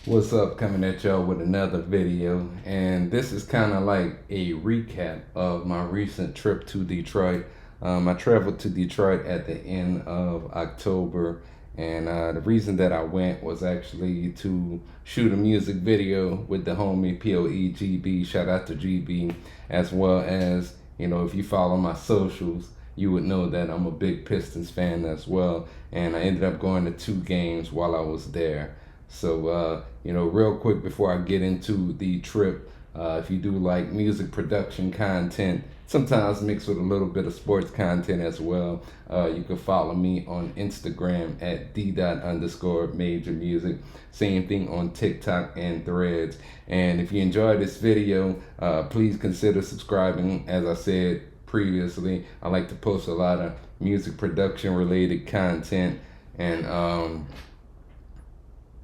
What's up? Coming at y'all with another video, and this is kind of like a recap of my recent trip to Detroit. I traveled to Detroit at the end of October, and the reason that I went was actually to shoot a music video with the homie P.O.E. GB. Shout out to GB, as well as, if you follow my socials, you would know that I'm a big Pistons fan as well, and I ended up going to 2 games while I was there. So, real quick before I get into the trip, if you do like music production content, sometimes mixed with a little bit of sports content as well, you can follow me on Instagram at d._major music. Same thing on TikTok and Threads. And if you enjoyed this video, please consider subscribing. As I said previously, I like to post a lot of music production related content, and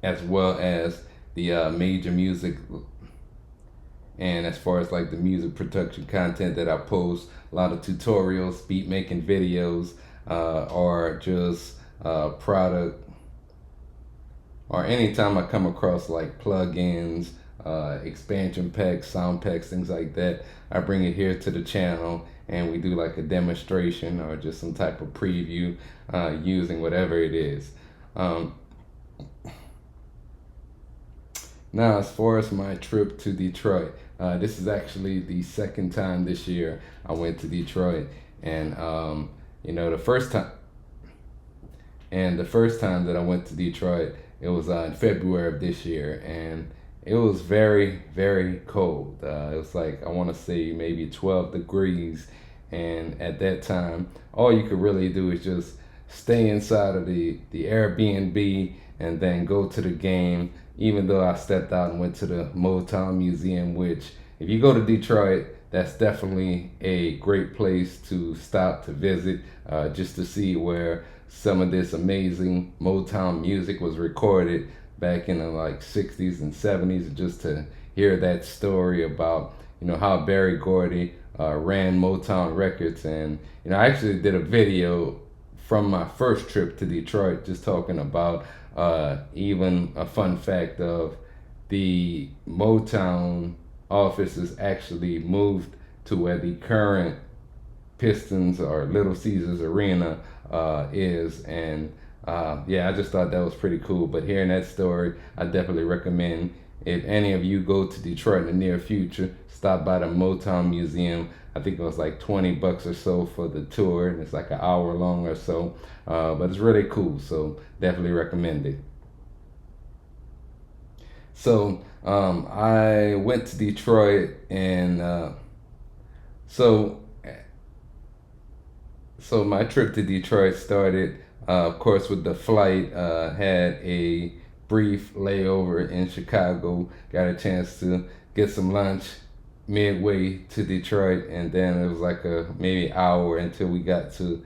as well as the major music. And as far as like the music production content that I post, a lot of tutorials, beat making videos, or just product, or anytime I come across like plugins, expansion packs, sound packs, things like that, I bring it here to the channel and we do like a demonstration or just some type of preview using whatever it is. Now, as far as my trip to Detroit, this is actually the second time this year I went to Detroit, and the first time that I went to Detroit, it was in February of this year, and it was very, very cold. It was like, I want to say maybe 12 degrees, and at that time, all you could really do is just stay inside of the Airbnb and then go to the game. Even though I stepped out and went to the Motown Museum, which, if you go to Detroit, that's definitely a great place to stop to visit, just to see where some of this amazing Motown music was recorded back in the like 60s and 70s, just to hear that story about, how Berry Gordy ran Motown Records. And, I actually did a video from my first trip to Detroit, just talking about even a fun fact of the Motown office is actually moved to where the current Pistons or Little Caesars Arena is. And I just thought that was pretty cool. But hearing that story, I definitely recommend, if any of you go to Detroit in the near future, stop by the Motown Museum. I think it was like $20 or so for the tour, and it's like an hour long or so. But it's really cool, so definitely recommend it. So I went to Detroit, and so so my trip to Detroit started, of course, with the flight. Had a brief layover in Chicago. Got a chance to get some lunch midway to Detroit, and then it was like a maybe hour until we got to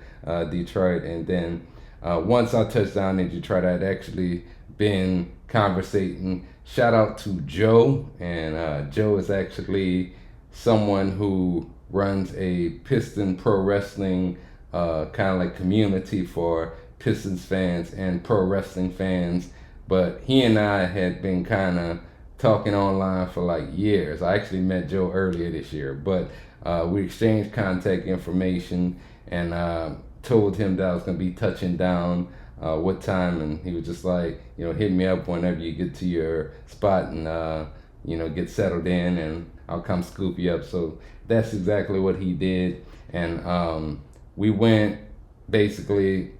Detroit. And then once I touched down in Detroit, I'd actually been conversating. Shout out to Joe, and Joe is actually someone who runs a Piston pro wrestling kind of like community for Pistons fans and pro wrestling fans. But he and I had been kind of talking online for like years. I actually met Joe earlier this year, but we exchanged contact information, and told him that I was going to be touching down what time, and he was just like, hit me up whenever you get to your spot, and get settled in, and I'll come scoop you up. So that's exactly what he did. And we went, basically,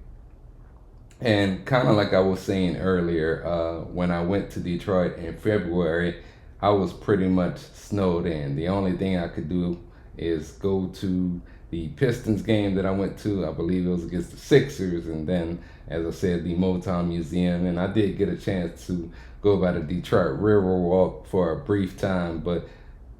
and kind of like I was saying earlier, when I went to Detroit in February, I was pretty much snowed in. The only thing I could do is go to the Pistons game that I went to. I believe it was against the Sixers, and then, as I said, the Motown Museum. And I did get a chance to go by the Detroit Riverwalk for a brief time, but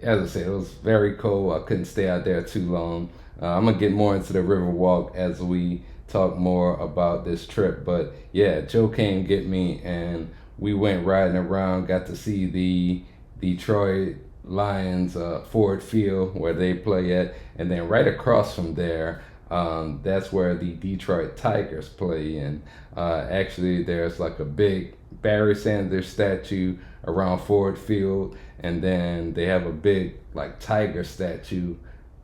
as I said, it was very cold. I couldn't stay out there too long. I'm gonna get more into the Riverwalk as we talk more about this trip. But yeah, Joe came get me, and we went riding around, got to see the Detroit Lions Ford Field where they play at, and then right across from there, that's where the Detroit Tigers play. And actually, there's like a big Barry Sanders statue around Ford Field, and then they have a big like tiger statue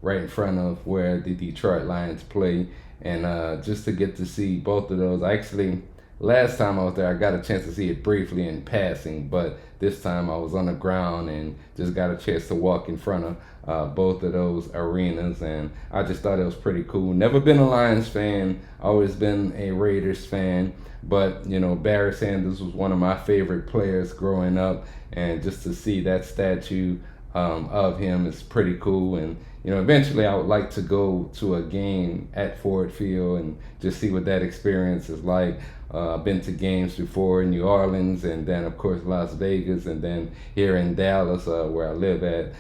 right in front of where the Detroit Lions play. And just to get to see both of those, actually, last time I was there, I got a chance to see it briefly in passing, but this time I was on the ground and just got a chance to walk in front of both of those arenas, and I just thought it was pretty cool. Never been a Lions fan, always been a Raiders fan, but you know, Barry Sanders was one of my favorite players growing up, and just to see that statue of him is pretty cool. And you know, eventually I would like to go to a game at Ford Field and just see what that experience is like. I've been to games before in New Orleans, and then of course Las Vegas, and then here in Dallas where I live at,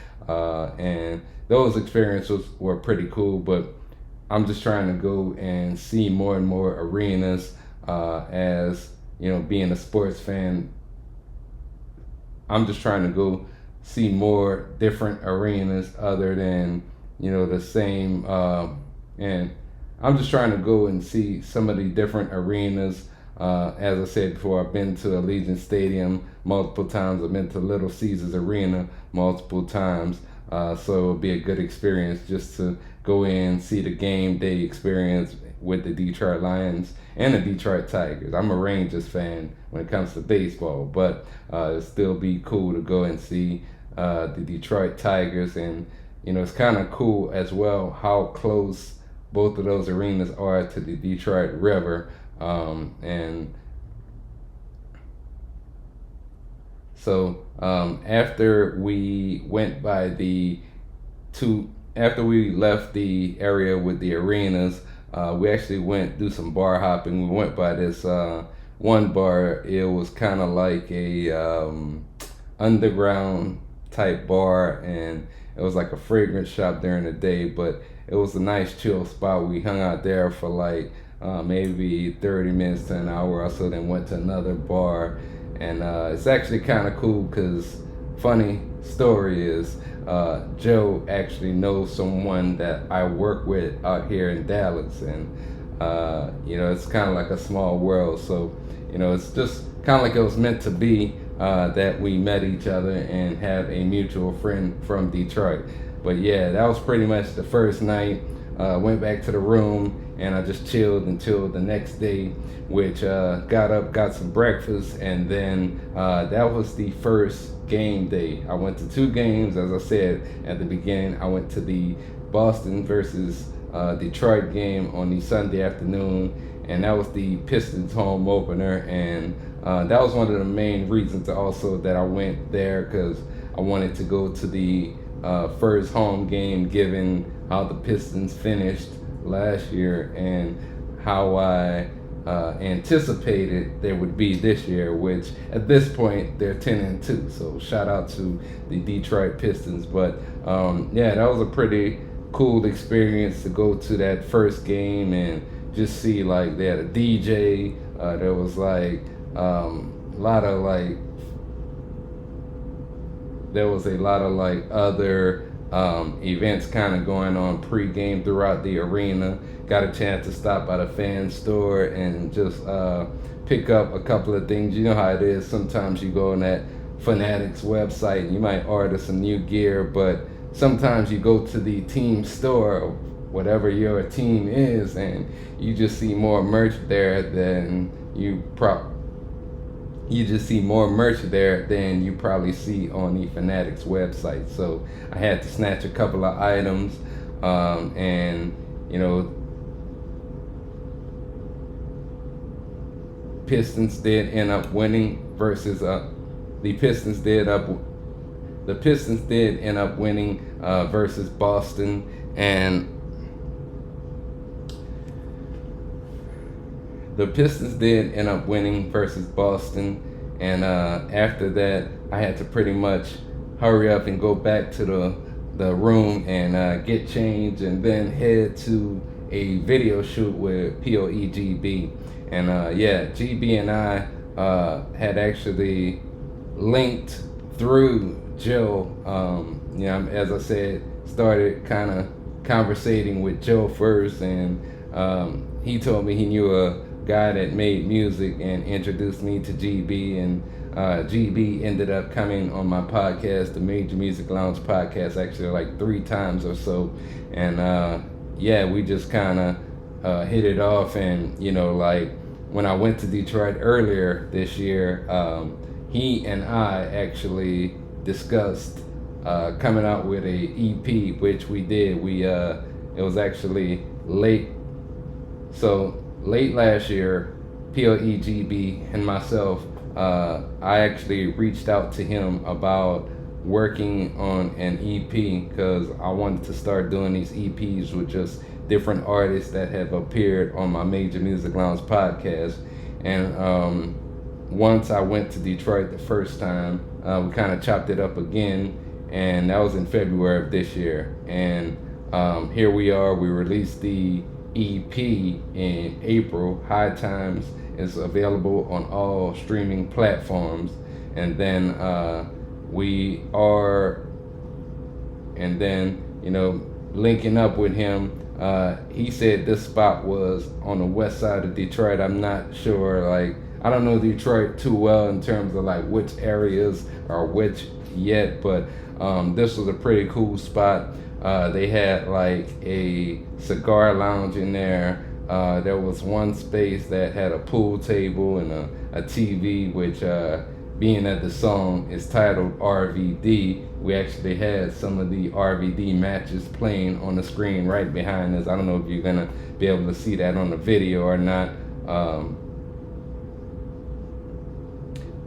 and those experiences were pretty cool. But I'm just trying to go and see more and more arenas. As you know, being a sports fan, I'm just trying to go see more different arenas other than, you know, the same. And I'm just trying to go and see some of the different arenas. As I said before, I've been to Allegiant Stadium multiple times. I've been to Little Caesars Arena multiple times. So it'll be a good experience just to go in, see the game day experience with the Detroit Lions and the Detroit Tigers. I'm a Rangers fan when it comes to baseball, but it'll still be cool to go and see the Detroit Tigers. And you know, it's kind of cool as well how close both of those arenas are to the Detroit River. And so after we went by after we left the area with the arenas, we actually went do some bar hopping. We went by this one bar. It was kind of like a underground type bar, and it was like a fragrance shop during the day, but it was a nice chill spot. We hung out there for like maybe 30 minutes to an hour or so, then went to another bar. And it's actually kind of cool because, funny story is, Joe actually knows someone that I work with out here in Dallas. And you know, it's kind of like a small world. So you know, it's just kind of like it was meant to be that we met each other and have a mutual friend from Detroit. But yeah, that was pretty much the first night. Went back to the room and I just chilled until the next day, which got up, got some breakfast, and then that was the first game day. I went to 2 games, as I said at the beginning. I went to the Boston versus Detroit game on the Sunday afternoon, and that was the Pistons home opener. And that was one of the main reasons also that I went there, because I wanted to go to the first home game, given how the Pistons finished last year and how I anticipated they would be this year, which at this point they're 10-2. So shout out to the Detroit Pistons. But yeah, that was a pretty cool experience to go to that first game and just see, like, they had a DJ. There was like a lot of like other events kind of going on pre-game throughout the arena. Got a chance to stop by the fan store and just pick up a couple of things. You know how it is. Sometimes you go on that Fanatics website and you might order some new gear, but sometimes you go to the team store, whatever your team is, and you just see more merch there than you probably see on the Fanatics website. So I had to snatch a couple of items, and you know, Pistons did end up winning versus the Pistons did end up winning versus Boston. And the Pistons did end up winning versus Boston, and after that, I had to pretty much hurry up and go back to the room and get changed, and then head to a video shoot with P.O.E. GB. And yeah, GB and I had actually linked through Joe. You know, as I said, started kind of conversating with Joe first, and he told me he knew guy that made music and introduced me to GB, and GB ended up coming on my podcast, the Major Music Lounge podcast, actually like 3 times or so. And yeah, we just kind of hit it off. And like when I went to Detroit earlier this year, he and I actually discussed coming out with a EP, which we did. It was actually late last year. P.O.E, GB, and myself, I actually reached out to him about working on an EP because I wanted to start doing these EPs with just different artists that have appeared on my Major Music Lounge podcast. And once I went to Detroit the first time, we kind of chopped it up again, and that was in February of this year. And here we are. We released the EP in April. High Times is available on all streaming platforms. And then linking up with him. He said this spot was on the west side of Detroit. I'm not sure, like, I don't know Detroit too well in terms of like which areas are which yet, but this was a pretty cool spot. They had like a cigar lounge in there. There was one space that had a pool table and a TV, which being that the song is titled RVD, we actually had some of the RVD matches playing on the screen right behind us. I don't know if you're gonna be able to see that on the video or not,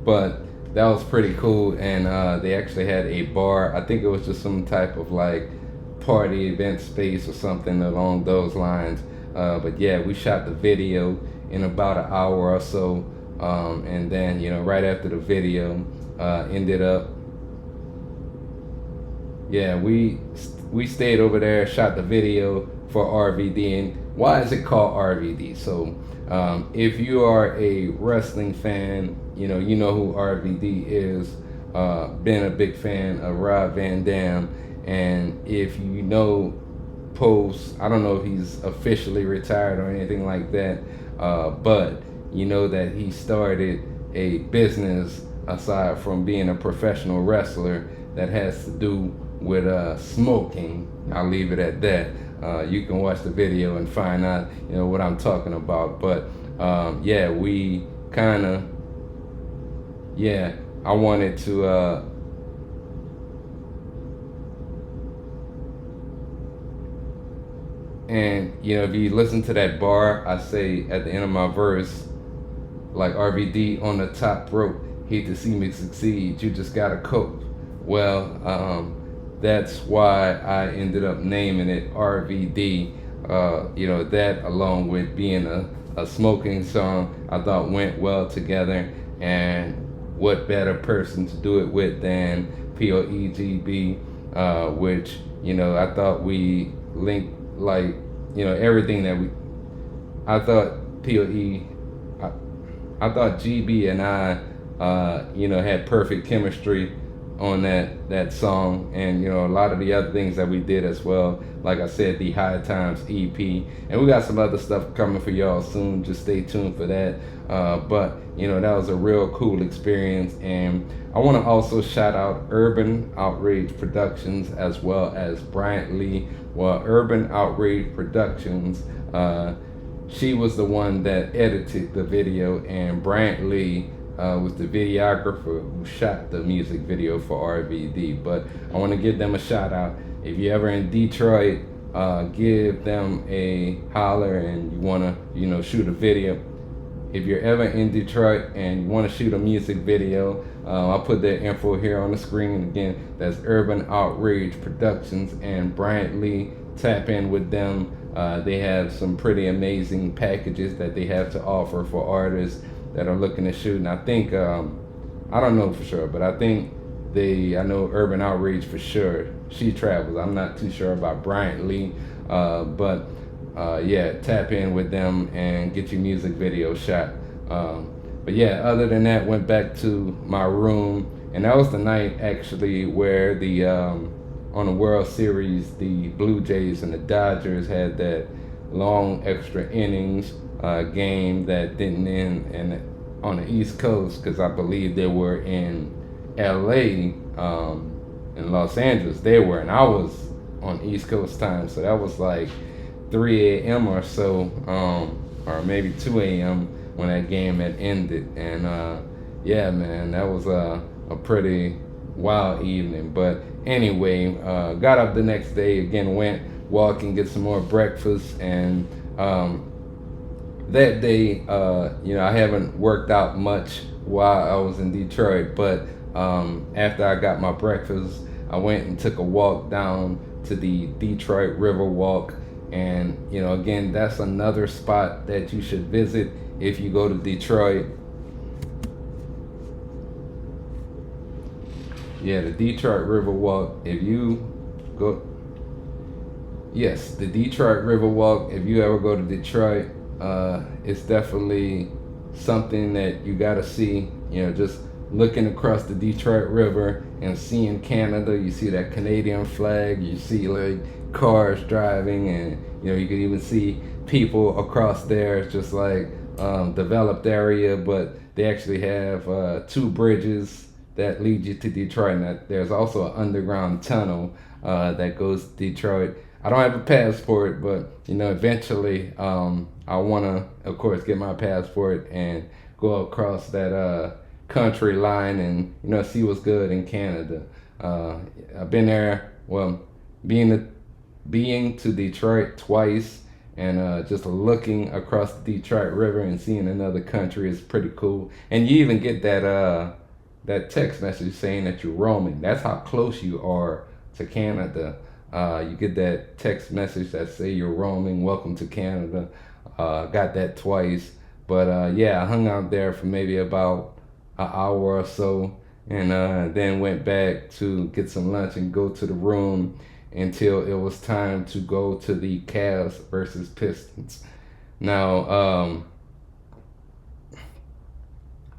but that was pretty cool. And they actually had a bar. I think it was just some type of like party event space or something along those lines. But yeah, we shot the video in about an hour or so. And then, right after the video, ended up, yeah, we stayed over there, shot the video for RVD. And why is it called RVD? So, if you are a wrestling fan, you know who RVD is. Been a big fan of Rob Van Dam. And if you know Post, I don't know if he's officially retired or anything like that, but you know that he started a business aside from being a professional wrestler that has to do with smoking. I'll leave it at that. You can watch the video and find out what I'm talking about. But yeah, we kind of, I wanted to and if you listen to that bar, I say at the end of my verse, like RVD on the top rope, hate to see me succeed, you just gotta cope. Well, that's why I ended up naming it RVD. That along with being a smoking song, I thought went well together. And what better person to do it with than P.O.E, GB, which, I thought we linked, like, everything that I thought P.O.E, I thought GB and I, had perfect chemistry on that song, and a lot of the other things that we did as well. Like I said, the High Times EP, and we got some other stuff coming for y'all soon. Just stay tuned for that. But that was a real cool experience, and I want to also shout out Urban Outrage Productions as well as Bryant Lee. Well, Urban Outrage Productions, she was the one that edited the video, and Bryant Lee was the videographer who shot the music video for RVD. But I want to give them a shout out. If you're ever in Detroit, give them a holler and you want to, shoot a video. If you're ever in Detroit and you want to shoot a music video, I'll put their info here on the screen. Again, that's Urban Outrage Productions and Bryant Lee. Tap in with them. They have some pretty amazing packages that they have to offer for artists that are looking to shoot. And I think, I don't know for sure, but I know Urban Outrage for sure. She travels. I'm not too sure about Bryant Lee, but tap in with them and get your music video shot. But yeah, other than that, went back to my room, and that was the night actually where the on the World Series, the Blue Jays and the Dodgers had that long extra innings. game that didn't end on the East Coast, because I believe they were in L.A. In Los Angeles. They were, and I was on East Coast time, so that was like 3 a.m. or so, or maybe 2 a.m. when that game had ended. And yeah, man, that was a pretty wild evening. But anyway, got up the next day again, went walking, get some more breakfast, and that day, I haven't worked out much while I was in Detroit, but after I got my breakfast, I went and took a walk down to the Detroit River Walk. And, again, that's another spot that you should visit if you go to Detroit. Yeah, the Detroit River Walk. If you go, yes, the Detroit River Walk. If you ever go to Detroit, it's definitely something that you got to see. Just looking across the Detroit River and seeing Canada. You see that Canadian flag. You see like cars driving, and you can even see people across there. It's just like developed area, but they actually have 2 bridges that lead you to Detroit. And there's also an underground tunnel that goes to Detroit. I don't have a passport, but eventually I want to, of course, get my passport and go across that country line and see what's good in Canada. I've been there, well, being to Detroit twice, and just looking across the Detroit River and seeing another country is pretty cool. And you even get that text message saying that you're roaming. That's how close you are to Canada. You get that text message that say you're roaming, welcome to Canada. Got that twice. But yeah, I hung out there for maybe about an hour or so, and then went back to get some lunch and go to the room until it was time to go to the Cavs versus Pistons. Now,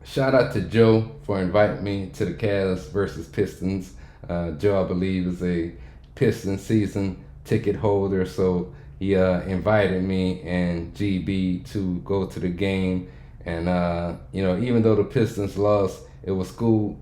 shout out to Joe for inviting me to the Cavs versus Pistons. Joe, I believe, is a Pistons season ticket holder, so he invited me and GB to go to the game. And even though the Pistons lost, it was cool.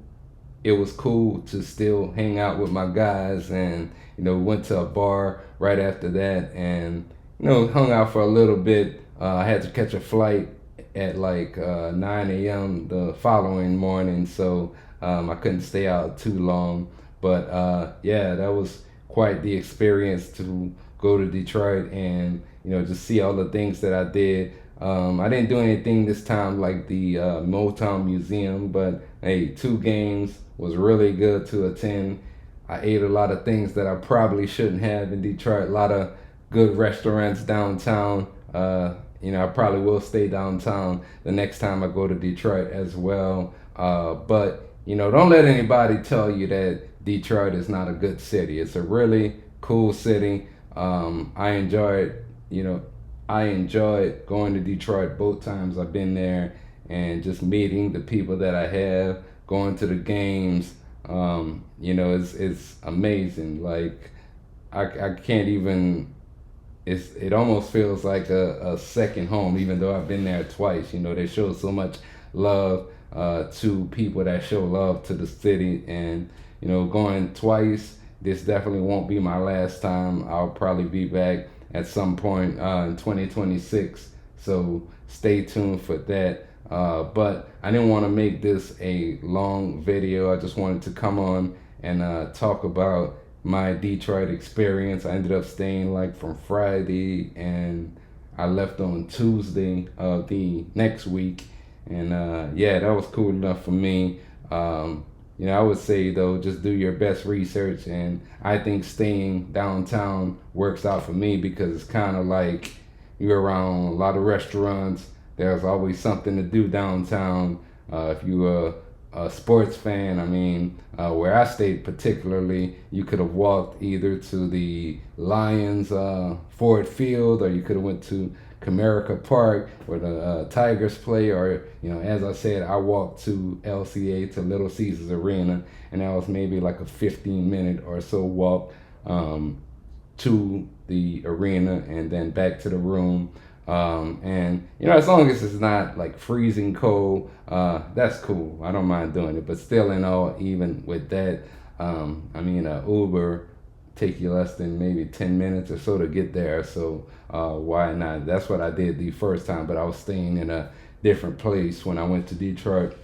It was cool to still hang out with my guys, and went to a bar right after that, and hung out for a little bit. I had to catch a flight at like 9 a.m. the following morning, so I couldn't stay out too long. But yeah, that was quite the experience to go to Detroit and just see all the things that I did. I didn't do anything this time like the Motown Museum, but hey, 2 games was really good to attend. I ate a lot of things that I probably shouldn't have in Detroit. A lot of good restaurants downtown. I probably will stay downtown the next time I go to Detroit as well. But don't let anybody tell you that Detroit is not a good city. It's a really cool city. I enjoyed going to Detroit both times I've been there, and just meeting the people that I have, going to the games. It's amazing. Like I can't even. It almost feels like a second home, even though I've been there twice. They show so much love to people that show love to the city, and going twice. This definitely won't be my last time. I'll probably be back at some point in 2026. So stay tuned for that. But I didn't want to make this a long video. I just wanted to come on and talk about my Detroit experience. I ended up staying like from Friday, and I left on Tuesday of the next week. And yeah, that was cool enough for me. I would say though, just do your best research, and I think staying downtown works out for me because it's kind of like you're around a lot of restaurants. There's always something to do downtown. If you're a sports fan, where I stayed particularly, you could have walked either to the Lions Ford Field, or you could have went to Comerica Park where the Tigers play, or as I said, I walked to LCA, to Little Caesars Arena, and that was maybe like a 15-minute or so walk to the arena and then back to the room. And as long as it's not like freezing cold, that's cool. I don't mind doing it. But still, in all, even with that, Uber take you less than maybe 10 minutes or so to get there. So why not? That's what I did the first time. But I was staying in a different place when I went to Detroit.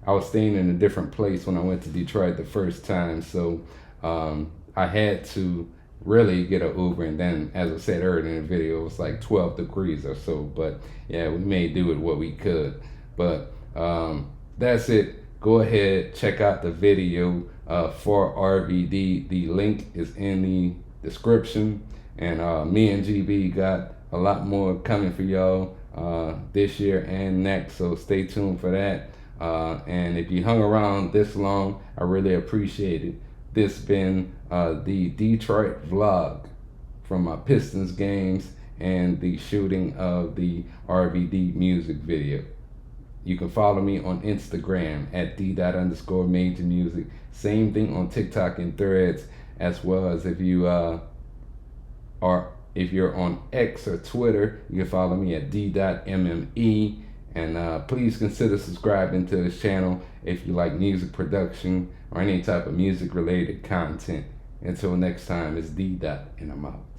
I was staying in a different place when I went to Detroit the first time. So I had to really get an Uber, and then, as I said earlier in the video, it was like 12 degrees or so. But yeah, we made do with what we could. But that's it. Go ahead, check out the video for RVD. The link is in the description. And me and GB got a lot more coming for y'all this year and next. So stay tuned for that. And if you hung around this long, I really appreciate it. This been the Detroit vlog from my Pistons games and the shooting of the RVD music video. You can follow me on Instagram at d._majormusic. Same thing on TikTok and Threads, as well as if you're on X or Twitter, you can follow me at d.mme. And please consider subscribing to this channel if you like music production or any type of music related content. Until next time, it's D. And I'm out.